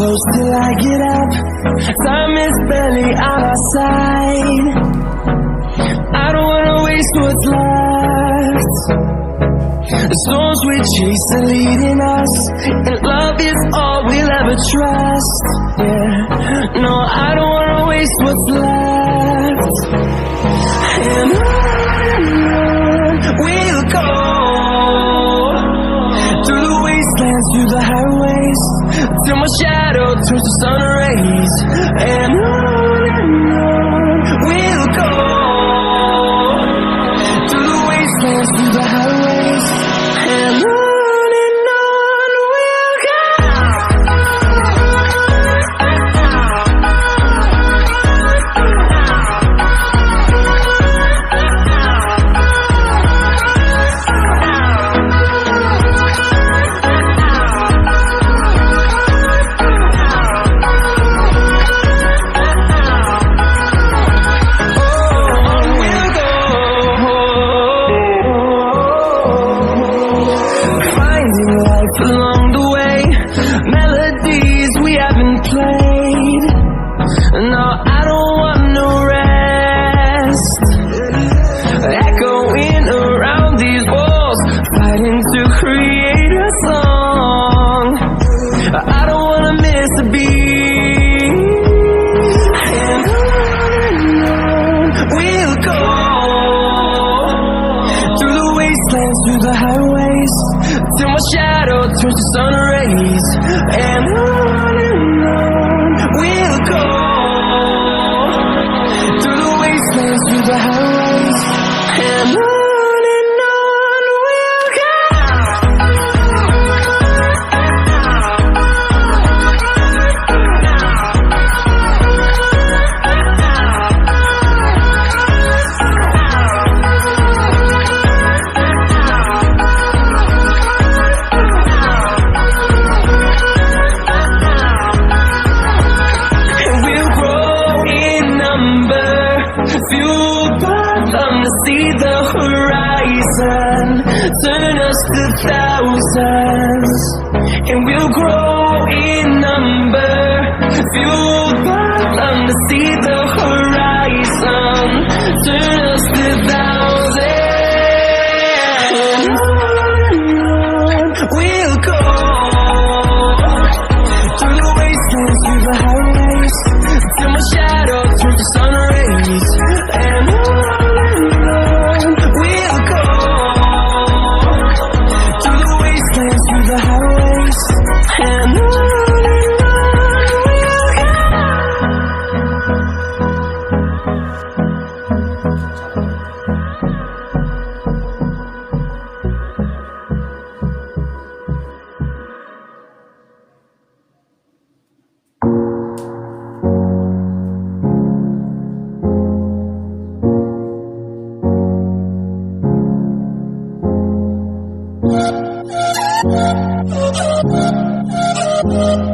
close till I get up. Time is barely on our side. I don't wanna waste what's left. The storms we chase are leading us, and love is all we'll ever trust. Yeah, no, I don't wanna waste what's left. And on we'll go, through the wastelands, through the highways, till my shadow turns to sun rays. And on we'll go, through the wastelands, through the highways, and on we'll go. Along the way, melodies we haven't played. No, I don't want no rest. Echoing around these walls, fighting to create a song. I don't wanna miss a beat. And on we'll go, through the wastelands, through the highways, till my shadow turns to sun rays. And on we'll go, through the wastelands, through the highways, and on we'll go. Fueled by them to see the horizon, turn us to thousands, and we'll grow in number. Fueled by them to see the horizon, turn us to thousands.